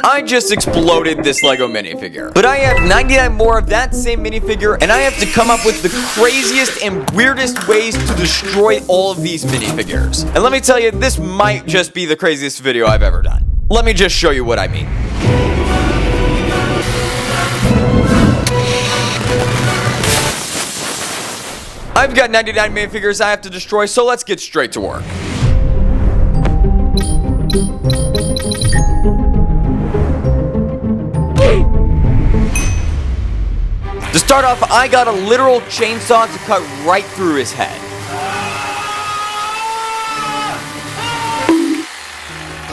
I just exploded this Lego minifigure. But I have 99 more of that same minifigure, and I have to come up with the craziest and weirdest ways to destroy all of these minifigures. And let me tell you, this might just be the craziest video I've ever done. Let me just show you what I mean. I've got 99 minifigures I have to destroy, so let's get straight to work. To start off, I got a literal chainsaw to cut right through his head.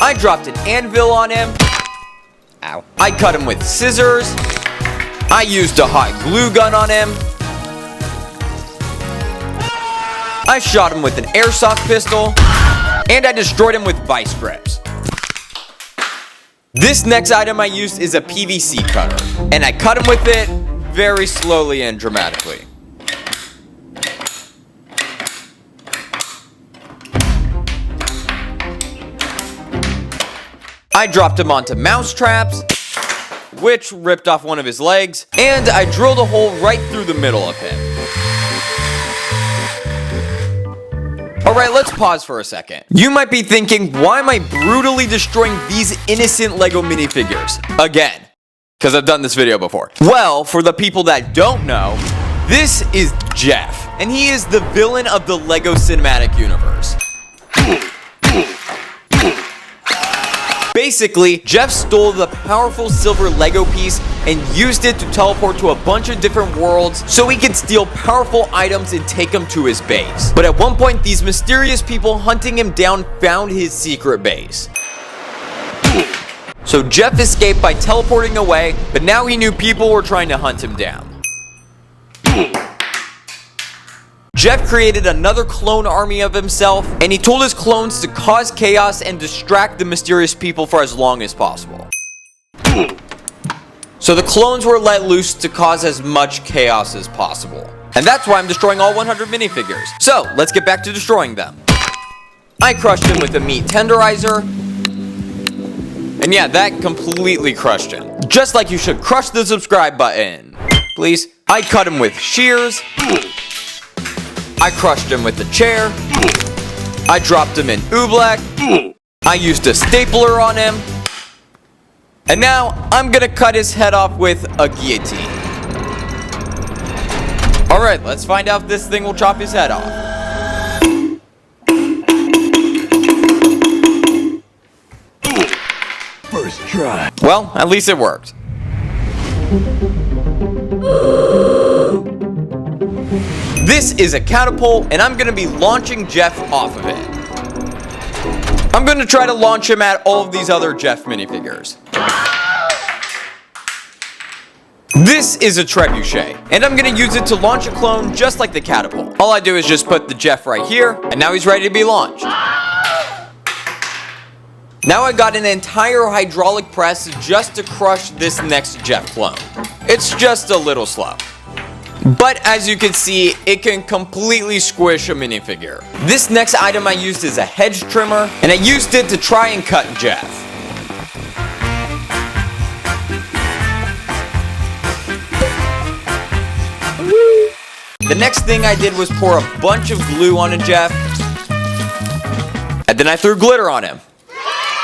I dropped an anvil on him. Ow. I cut him with scissors. I used a hot glue gun on him. I shot him with an airsoft pistol. And I destroyed him with vice grips. This next item I used is a PVC cutter. And I cut him with it very slowly and dramatically. I dropped him onto mouse traps, which ripped off one of his legs, and I drilled a hole right through the middle of him. Alright, let's pause for a second. You might be thinking, why am I brutally destroying these innocent Lego minifigures? Again, because I've done this video before. Well, for the people that don't know, this is Jeff, and he is the villain of the Lego Cinematic Universe. Basically, Jeff stole the powerful silver Lego piece and used it to teleport to a bunch of different worlds so he could steal powerful items and take them to his base. But at one point, these mysterious people hunting him down found his secret base. So Jeff escaped by teleporting away, but now he knew people were trying to hunt him down. Jeff created another clone army of himself, and he told his clones to cause chaos and distract the mysterious people for as long as possible. So the clones were let loose to cause as much chaos as possible. And that's why I'm destroying all 100 minifigures. So, let's get back to destroying them. I crushed him with a meat tenderizer. And yeah, that completely crushed him. Just like you should crush the subscribe button. Please. I cut him with shears. I crushed him with the chair. I dropped him in oobleck. I used a stapler on him. And now, I'm gonna cut his head off with a guillotine. Alright, let's find out if this thing will chop his head off. First try. Well, at least it worked. This is a catapult, and I'm gonna be launching Jeff off of it. I'm gonna try to launch him at all of these other Jeff minifigures. This is a trebuchet, and I'm gonna use it to launch a clone just like the catapult. All I do is just put the Jeff right here, and now he's ready to be launched. Now I got an entire hydraulic press just to crush this next Jeff clone. It's just a little slow. But as you can see, it can completely squish a minifigure. This next item I used is a hedge trimmer, and I used it to try and cut Jeff. The next thing I did was pour a bunch of glue on a Jeff, and then I threw glitter on him.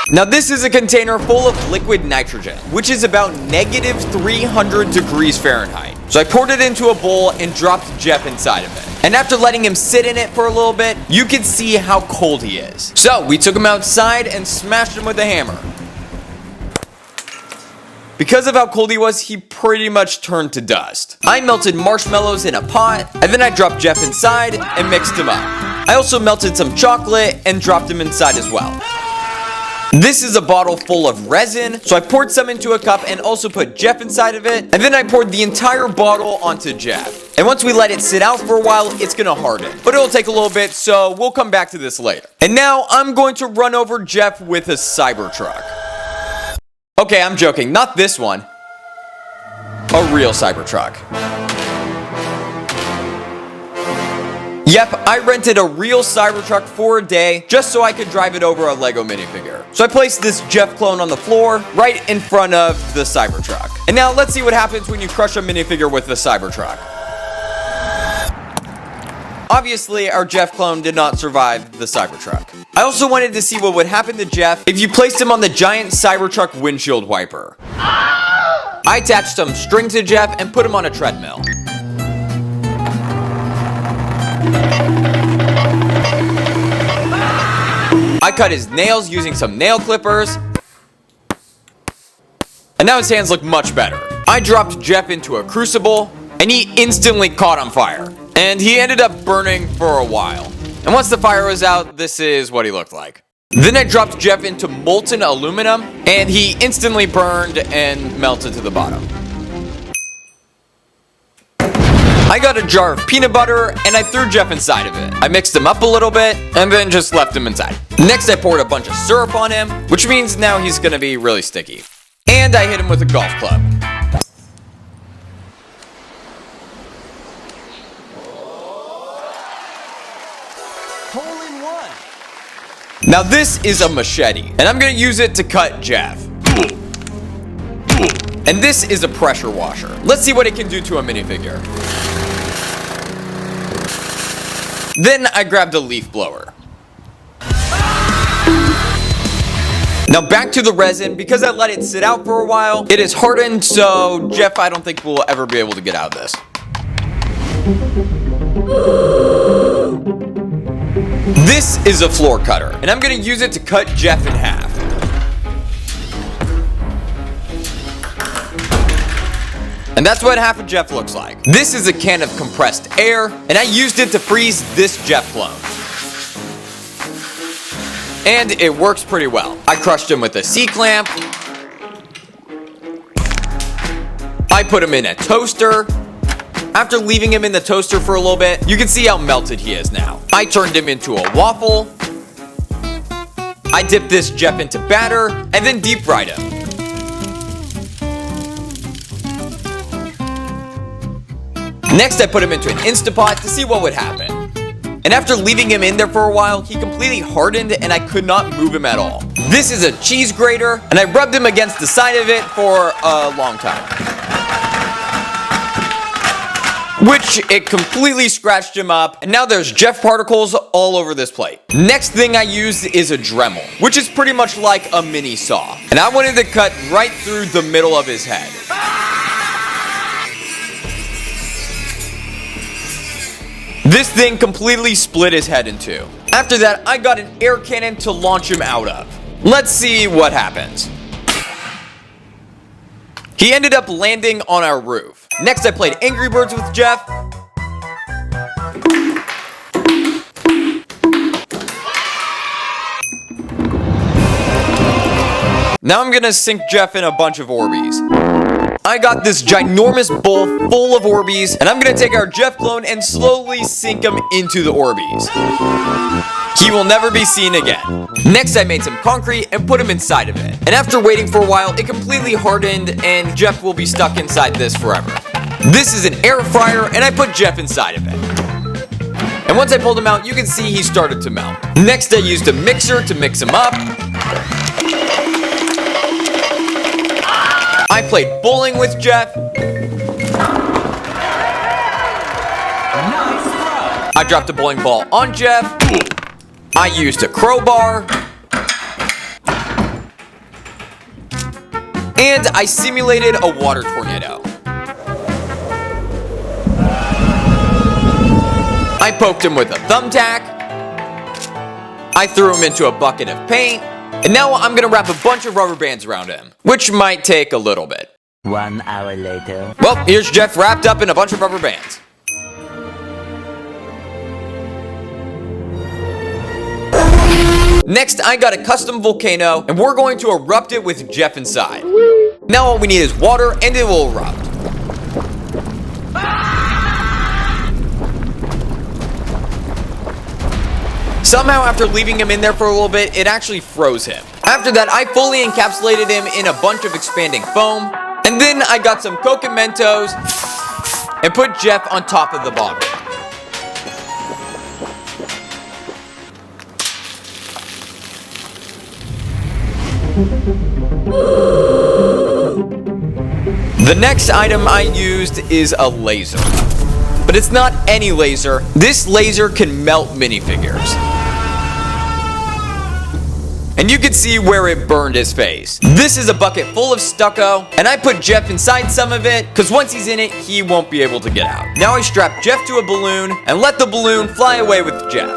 Now this is a container full of liquid nitrogen, which is about negative 300 degrees Fahrenheit. So I poured it into a bowl and dropped Jeff inside of it. And after letting him sit in it for a little bit, you can see how cold he is. So we took him outside and smashed him with a hammer. Because of how cold he was, he pretty much turned to dust. I melted marshmallows in a pot, and then I dropped Jeff inside and mixed him up. I also melted some chocolate and dropped him inside as well. This is a bottle full of resin, so I poured some into a cup and also put Jeff inside of it, and then I poured the entire bottle onto Jeff. And once we let it sit out for a while, it's gonna harden. But it'll take a little bit, so we'll come back to this later. And now, I'm going to run over Jeff with a Cybertruck. Okay, I'm joking, not this one. A real Cybertruck. Yep, I rented a real Cybertruck for a day just so I could drive it over a Lego minifigure. So I placed this Jeff clone on the floor right in front of the Cybertruck. And now let's see what happens when you crush a minifigure with the Cybertruck. Obviously, our Jeff clone did not survive the Cybertruck. I also wanted to see what would happen to Jeff if you placed him on the giant Cybertruck windshield wiper. I attached some string to Jeff and put him on a treadmill. I cut his nails using some nail clippers. And now his hands look much better. I dropped Jeff into a crucible, and he instantly caught on fire. And he ended up burning for a while. And once the fire was out, this is what he looked like. Then I dropped Jeff into molten aluminum, and he instantly burned and melted to the bottom. I got a jar of peanut butter, and I threw Jeff inside of it. I mixed him up a little bit, and then just left him inside. Next, I poured a bunch of syrup on him, which means now he's gonna be really sticky. And I hit him with a golf club. Now this is a machete, and I'm gonna use it to cut Jeff. And this is a pressure washer. Let's see what it can do to a minifigure. Then I grabbed a leaf blower. Now back to the resin, because I let it sit out for a while, it is hardened, so Jeff I don't think will ever be able to get out of this. This is a floor cutter, and I'm gonna use it to cut Jeff in half. And that's what half of Jeff looks like. This is a can of compressed air, and I used it to freeze this Jeff clone. And it works pretty well. I crushed him with a C-clamp. I put him in a toaster. After leaving him in the toaster for a little bit, you can see how melted he is now. I turned him into a waffle. I dipped this Jeff into batter, and then deep fried him. Next, I put him into an Instapot to see what would happen. And after leaving him in there for a while, he completely hardened and I could not move him at all. This is a cheese grater, and I rubbed him against the side of it for a long time. Which it completely scratched him up, and now there's Jeff particles all over this plate. Next thing I used is a Dremel, which is pretty much like a mini saw. And I wanted to cut right through the middle of his head. This thing completely split his head in two. After that, I got an air cannon to launch him out of. Let's see what happens. He ended up landing on our roof. Next, I played Angry Birds with Jeff. Now I'm gonna sink Jeff in a bunch of Orbeez. I got this ginormous bowl full of Orbeez, and I'm gonna take our Jeff clone and slowly sink him into the Orbeez. He will never be seen again. Next, I made some concrete and put him inside of it. And after waiting for a while, it completely hardened, and Jeff will be stuck inside this forever. This is an air fryer, and I put Jeff inside of it. And once I pulled him out, you can see he started to melt. Next, I used a mixer to mix him up. I played bowling with Jeff. I dropped a bowling ball on Jeff. I used a crowbar. And I simulated a water tornado. I poked him with a thumbtack. I threw him into a bucket of paint. And now I'm gonna wrap a bunch of rubber bands around him, which might take a little bit. 1 hour later. Well, here's Jeff wrapped up in a bunch of rubber bands. Next, I got a custom volcano, and we're going to erupt it with Jeff inside. Now all we need is water, and it will erupt. Somehow, after leaving him in there for a little bit, it actually froze him. After that, I fully encapsulated him in a bunch of expanding foam, and then I got some Coke and Mentos and put Jeff on top of the bottle. The next item I used is a laser. But it's not any laser. This laser can melt minifigures. And you can see where it burned his face. This is a bucket full of stucco, and I put Jeff inside some of it, because once he's in it, he won't be able to get out. Now I strap Jeff to a balloon, and let the balloon fly away with Jeff.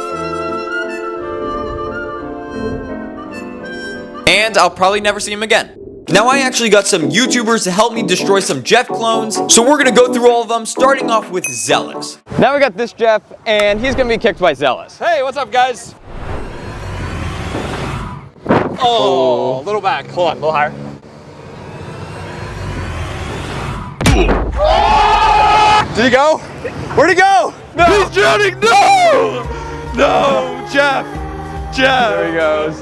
And I'll probably never see him again. Now I actually got some YouTubers to help me destroy some Jeff clones, so we're gonna go through all of them, starting off with Zealous. Now we got this Jeff, and he's gonna be kicked by Zealous. Hey, what's up, guys? Oh, a little back. Hold on, a little higher. Did he go? Where'd he go? No! He's drowning! No! No, Jeff! Jeff! There he goes.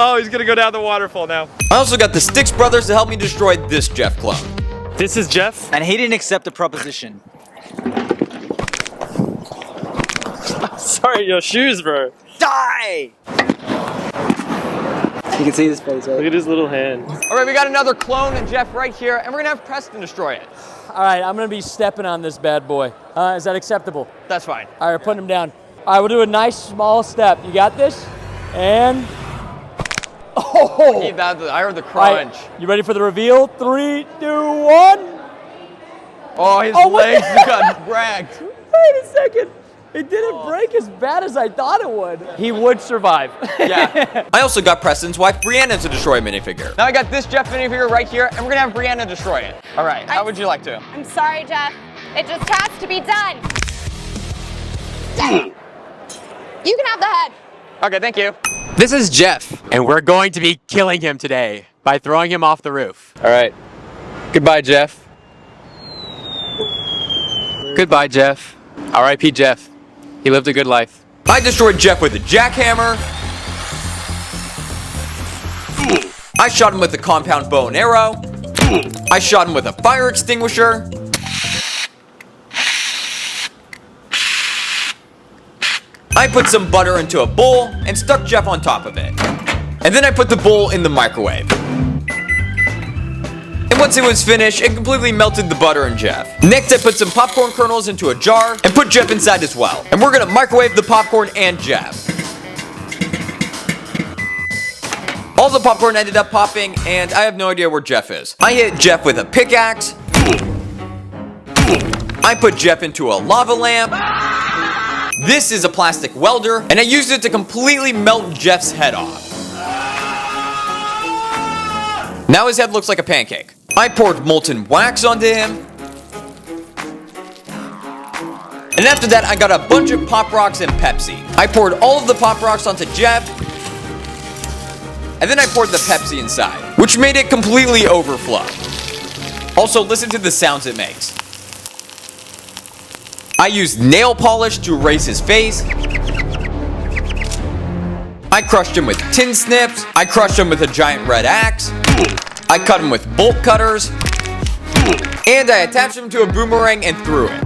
Oh, he's gonna go down the waterfall now. I also got the Styx brothers to help me destroy this Jeff clone. This is Jeff. And he didn't accept the proposition. Sorry, your shoes, bro. Die! You can see his face, right? Look at his little hand. All right, we got another clone of Jeff right here, and we're gonna have Preston destroy it. All right, I'm gonna be stepping on this bad boy. Is that acceptable? That's fine. All right, putting him down. All right, we'll do a nice small step. You got this? And, oh! I heard the All crunch. right, you ready for the reveal? 3, 2, 1. Oh, his what legs the- got bragged. Wait a second. It didn't break as bad as I thought it would. He would survive. Yeah. I also got Preston's wife, Brianna, to destroy a minifigure. Now I got this Jeff minifigure right here, and we're gonna have Brianna destroy it. All right, how would you like to? I'm sorry, Jeff. It just has to be done. You can have the head. Okay, thank you. This is Jeff, and we're going to be killing him today by throwing him off the roof. All right. Goodbye, Jeff. Goodbye, Jeff. R.I.P. Jeff. He lived a good life. I destroyed Jeff with a jackhammer. I shot him with a compound bow and arrow. I shot him with a fire extinguisher. I put some butter into a bowl and stuck Jeff on top of it. And then I put the bowl in the microwave. And once it was finished, it completely melted the butter in Jeff. Next, I put some popcorn kernels into a jar and put Jeff inside as well. And we're gonna microwave the popcorn and Jeff. All the popcorn ended up popping, and I have no idea where Jeff is. I hit Jeff with a pickaxe. I put Jeff into a lava lamp. This is a plastic welder, and I used it to completely melt Jeff's head off. Now his head looks like a pancake. I poured molten wax onto him. And after that, I got a bunch of Pop Rocks and Pepsi. I poured all of the Pop Rocks onto Jeff. And then I poured the Pepsi inside, which made it completely overflow. Also, listen to the sounds it makes. I used nail polish to erase his face. I crushed him with tin snips. I crushed him with a giant red axe. I cut him with bolt cutters. And I attached him to a boomerang and threw it.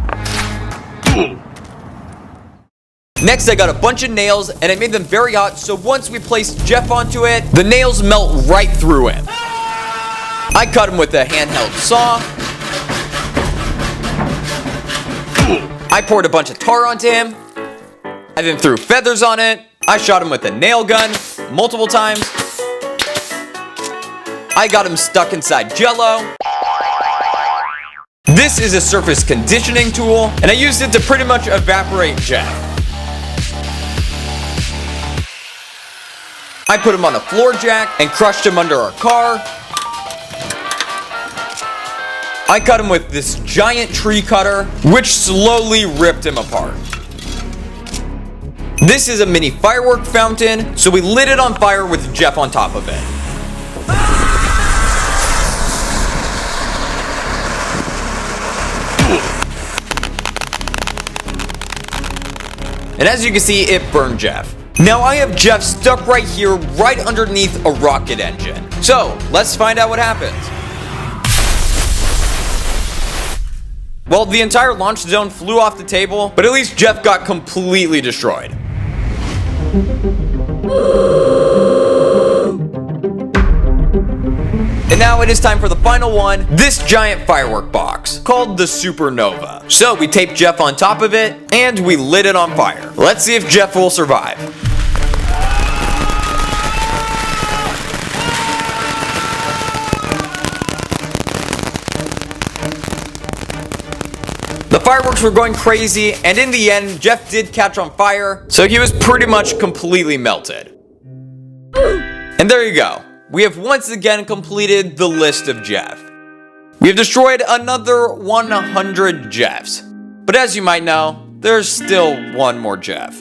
Next, I got a bunch of nails and I made them very hot, so once we placed Jeff onto it, the nails melt right through him. I cut him with a handheld saw. I poured a bunch of tar onto him. I then threw feathers on it. I shot him with a nail gun multiple times. I got him stuck inside Jello. This is a surface conditioning tool, and I used it to pretty much evaporate Jeff. I put him on a floor jack and crushed him under our car. I cut him with this giant tree cutter, which slowly ripped him apart. This is a mini firework fountain, so we lit it on fire with Jeff on top of it. And as you can see, it burned Jeff. Now I have Jeff stuck right here, right underneath a rocket engine. So, let's find out what happens. Well, the entire launch zone flew off the table, but at least Jeff got completely destroyed. now it is time for the final one, this giant firework box, called the Supernova. So we taped Jeff on top of it, and we lit it on fire. Let's see if Jeff will survive. The fireworks were going crazy, and in the end, Jeff did catch on fire, so he was pretty much completely melted. And there you go. We have once again completed the list of Jeff. We have destroyed another 100 Jeffs. But as you might know, there's still one more Jeff.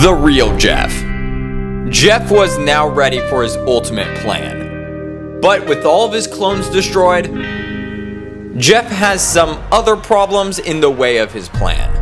The real Jeff. Jeff was now ready for his ultimate plan. But with all of his clones destroyed, Jeff has some other problems in the way of his plan.